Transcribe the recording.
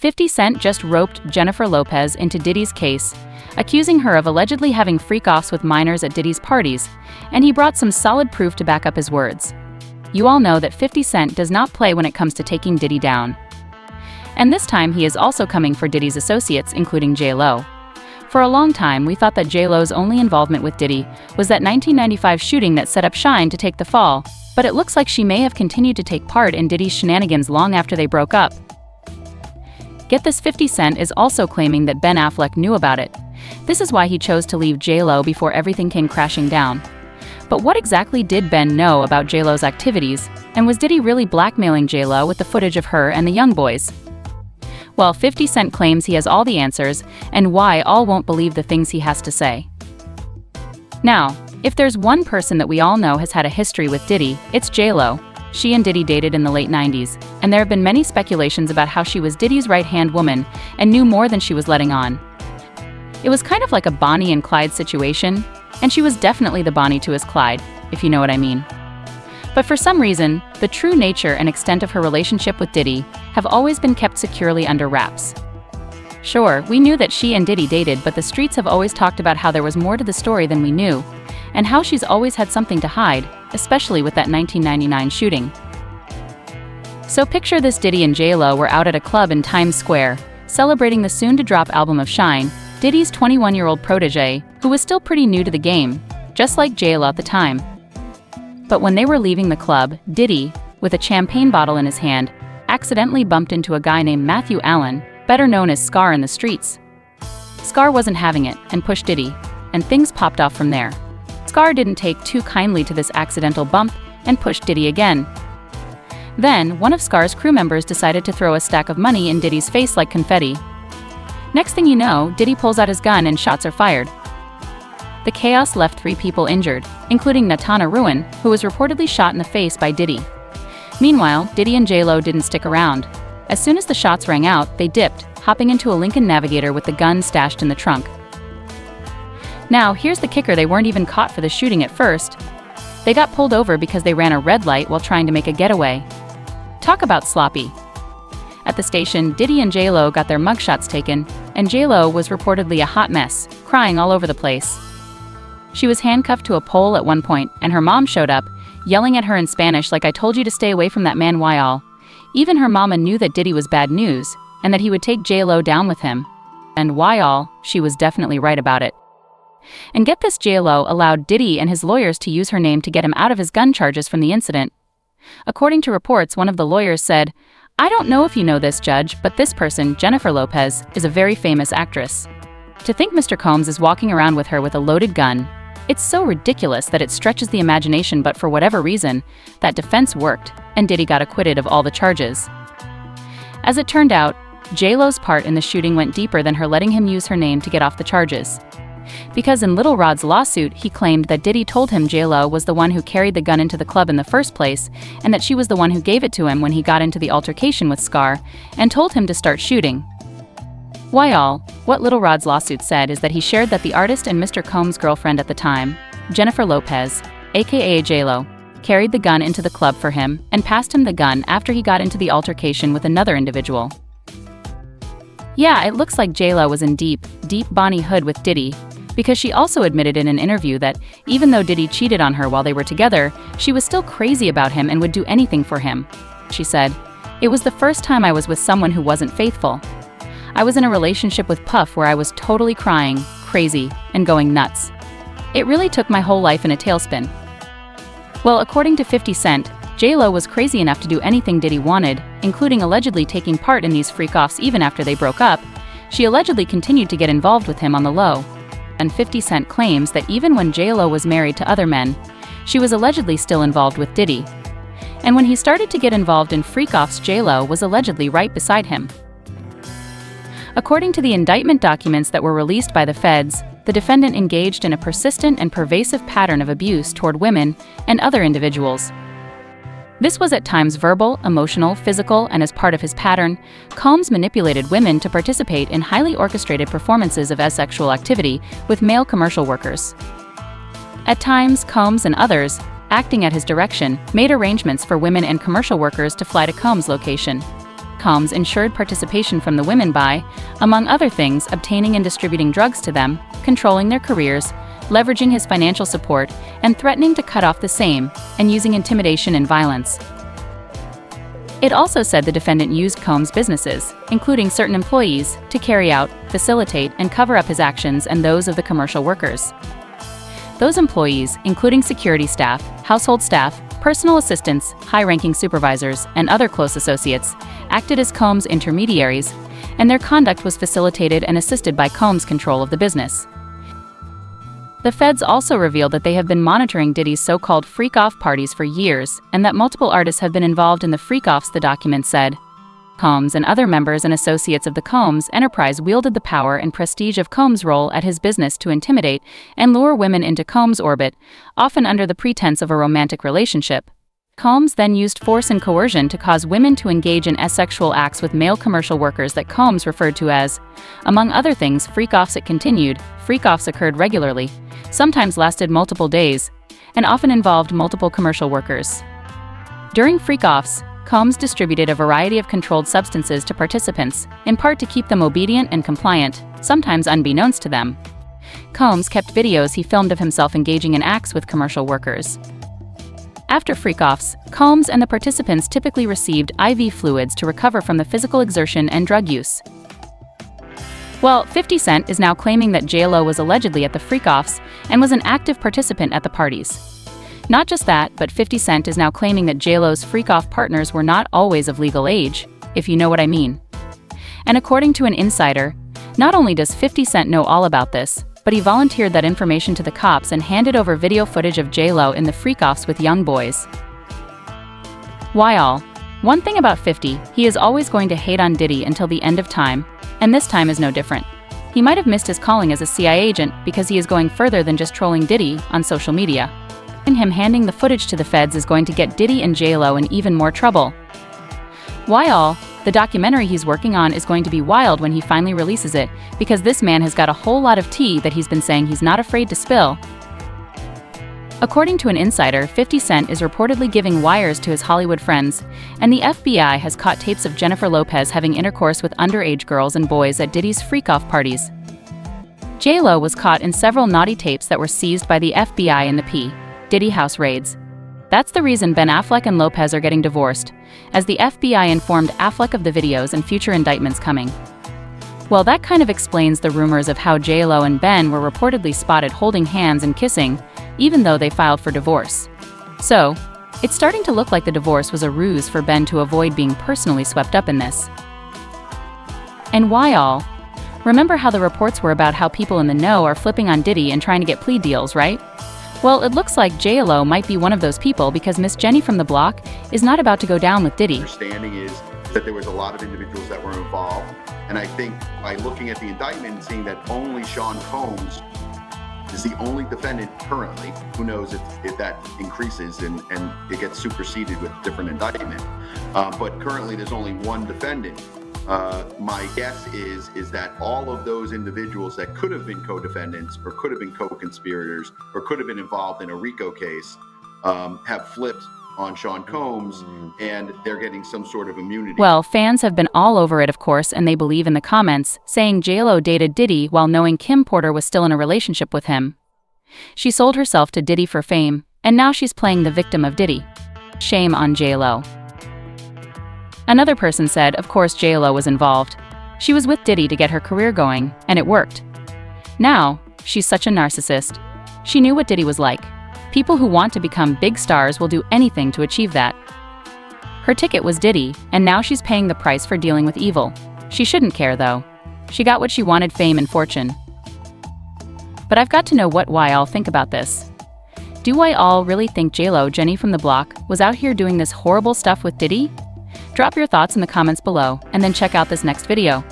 50 Cent just roped Jennifer Lopez into Diddy's case, accusing her of allegedly having freak-offs with minors at Diddy's parties, and he brought some solid proof to back up his words. You all know that 50 Cent does not play when it comes to taking Diddy down. And this time he is also coming for Diddy's associates, including J.Lo. For a long time, we thought that J.Lo's only involvement with Diddy was that 1995 shooting that set up Shine to take the fall, but it looks like she may have continued to take part in Diddy's shenanigans long after they broke up. Get this, 50 Cent is also claiming that Ben Affleck knew about it. This is why he chose to leave J.Lo before everything came crashing down. But what exactly did Ben know about J.Lo's activities, and was Diddy really blackmailing J.Lo with the footage of her and the young boys? Well, 50 Cent claims he has all the answers, and why all won't believe the things he has to say. Now, if there's one person that we all know has had a history with Diddy, it's J.Lo. She and Diddy dated in the late 90s, and there have been many speculations about how she was Diddy's right-hand woman and knew more than she was letting on. It was kind of like a Bonnie and Clyde situation, and she was definitely the Bonnie to his Clyde, if you know what I mean. But for some reason, the true nature and extent of her relationship with Diddy have always been kept securely under wraps. Sure, we knew that she and Diddy dated, but the streets have always talked about how there was more to the story than we knew, and how she's always had something to hide, especially with that 1999 shooting. So picture this: Diddy and J.Lo were out at a club in Times Square, celebrating the soon-to-drop album of Shine, Diddy's 21-year-old protege, who was still pretty new to the game, just like J.Lo at the time. But when they were leaving the club, Diddy, with a champagne bottle in his hand, accidentally bumped into a guy named Matthew Allen, better known as Scar in the streets. Scar wasn't having it and pushed Diddy, and things popped off from there. Scar didn't take too kindly to this accidental bump and pushed Diddy again. Then, one of Scar's crew members decided to throw a stack of money in Diddy's face like confetti. Next thing you know, Diddy pulls out his gun and shots are fired. The chaos left 3 people injured, including Natana Ruin, who was reportedly shot in the face by Diddy. Meanwhile, Diddy and J.Lo didn't stick around. As soon as the shots rang out, they dipped, hopping into a Lincoln Navigator with the gun stashed in the trunk. Now, here's the kicker: they weren't even caught for the shooting at first. They got pulled over because they ran a red light while trying to make a getaway. Talk about sloppy. At the station, Diddy and J.Lo got their mugshots taken, and J.Lo was reportedly a hot mess, crying all over the place. She was handcuffed to a pole at one point, and her mom showed up, yelling at her in Spanish like, "I told you to stay away from that man, why all?" Even her mama knew that Diddy was bad news, and that he would take J.Lo down with him. And why all, she was definitely right about it. And get this, J.Lo allowed Diddy and his lawyers to use her name to get him out of his gun charges from the incident. According to reports, one of the lawyers said, "I don't know if you know this, Judge, but this person, Jennifer Lopez, is a very famous actress. To think Mr. Combs is walking around with her with a loaded gun. It's so ridiculous that it stretches the imagination, but for whatever reason, that defense worked, and Diddy got acquitted of all the charges." As it turned out, J.Lo's part in the shooting went deeper than her letting him use her name to get off the charges. Because in Little Rod's lawsuit, he claimed that Diddy told him J.Lo was the one who carried the gun into the club in the first place, and that she was the one who gave it to him when he got into the altercation with Scar, and told him to start shooting. Why all? What Little Rod's lawsuit said is that he shared that the artist and Mr. Combs' girlfriend at the time, Jennifer Lopez, aka J.Lo, carried the gun into the club for him and passed him the gun after he got into the altercation with another individual. Yeah, it looks like J.Lo was in deep Bonnie hood with Diddy, because she also admitted in an interview that even though Diddy cheated on her while they were together, she was still crazy about him and would do anything for him. She said, "It was the first time I was with someone who wasn't faithful. I was in a relationship with Puff where I was totally crying, crazy, and going nuts. It really took my whole life in a tailspin." Well, according to 50 Cent, J.Lo was crazy enough to do anything Diddy wanted, including allegedly taking part in these freak-offs even after they broke up. She allegedly continued to get involved with him on the low. And 50 Cent claims that even when J.Lo was married to other men, she was allegedly still involved with Diddy. And when he started to get involved in freak-offs, J.Lo was allegedly right beside him. According to the indictment documents that were released by the feds, the defendant engaged in a persistent and pervasive pattern of abuse toward women and other individuals. This was at times verbal, emotional, physical, and as part of his pattern, Combs manipulated women to participate in highly orchestrated performances of asexual activity with male commercial workers. At times, Combs and others, acting at his direction, made arrangements for women and commercial workers to fly to Combs' location. Combs ensured participation from the women by, among other things, obtaining and distributing drugs to them, controlling their careers, leveraging his financial support, and threatening to cut off the same, and using intimidation and violence. It also said the defendant used Combs' businesses, including certain employees, to carry out, facilitate, and cover up his actions and those of the commercial workers. Those employees, including security staff, household staff, personal assistants, high-ranking supervisors, and other close associates, acted as Combs' intermediaries, and their conduct was facilitated and assisted by Combs' control of the business. The feds also revealed that they have been monitoring Diddy's so-called freak-off parties for years, and that multiple artists have been involved in the freak-offs, the document said. Combs and other members and associates of the Combs enterprise wielded the power and prestige of Combs' role at his business to intimidate and lure women into Combs' orbit, often under the pretense of a romantic relationship. Combs then used force and coercion to cause women to engage in asexual acts with male commercial workers that Combs referred to as, among other things, freak-offs. It continued, freak-offs occurred regularly, sometimes lasted multiple days, and often involved multiple commercial workers. During freak-offs, Combs distributed a variety of controlled substances to participants, in part to keep them obedient and compliant, sometimes unbeknownst to them. Combs kept videos he filmed of himself engaging in acts with commercial workers. After freak-offs, Combs and the participants typically received IV fluids to recover from the physical exertion and drug use. Well, 50 Cent is now claiming that J.Lo was allegedly at the freak-offs and was an active participant at the parties. Not just that, but 50 Cent is now claiming that J.Lo's freak-off partners were not always of legal age, if you know what I mean. And according to an insider, not only does 50 Cent know all about this, but he volunteered that information to the cops and handed over video footage of J.Lo in the freak-offs with young boys. Why all? One thing about 50, he is always going to hate on Diddy until the end of time, and this time is no different. He might have missed his calling as a CIA agent because he is going further than just trolling Diddy on social media. And him handing the footage to the feds is going to get Diddy and J.Lo in even more trouble. Why all? The documentary he's working on is going to be wild when he finally releases it, because this man has got a whole lot of tea that he's been saying he's not afraid to spill. According to an insider, 50 Cent is reportedly giving wires to his Hollywood friends, and the FBI has caught tapes of Jennifer Lopez having intercourse with underage girls and boys at Diddy's freak-off parties. J.Lo was caught in several naughty tapes that were seized by the FBI in the P. Diddy house raids. That's the reason Ben Affleck and Lopez are getting divorced, as the FBI informed Affleck of the videos and future indictments coming. Well, that kind of explains the rumors of how J.Lo and Ben were reportedly spotted holding hands and kissing, even though they filed for divorce. So, it's starting to look like the divorce was a ruse for Ben to avoid being personally swept up in this. And why all? Remember how the reports were about how people in the know are flipping on Diddy and trying to get plea deals, right? Well, it looks like J.Lo might be one of those people because Miss Jenny from the block is not about to go down with Diddy. Understanding is that there was a lot of individuals that were involved, and I think by looking at the indictment and seeing that only Sean Combs is the only defendant currently, who knows if that increases and it gets superseded with different indictment. But currently there's only one defendant. My guess is that all of those individuals that could have been co-defendants or could have been co-conspirators or could have been involved in a RICO case have flipped on Sean Combs, and they're getting some sort of immunity. Well, fans have been all over it, of course, and they believe in the comments, saying J.Lo dated Diddy while knowing Kim Porter was still in a relationship with him. She sold herself to Diddy for fame, and now she's playing the victim of Diddy. Shame on J.Lo. Another person said, of course J.Lo was involved. She was with Diddy to get her career going, and it worked. Now, she's such a narcissist. She knew what Diddy was like. People who want to become big stars will do anything to achieve that. Her ticket was Diddy, and now she's paying the price for dealing with evil. She shouldn't care, though. She got what she wanted, fame and fortune. But I've got to know what why all think about this. Do why all really think J.Lo, Jenny from the block, was out here doing this horrible stuff with Diddy? Drop your thoughts in the comments below, and then check out this next video.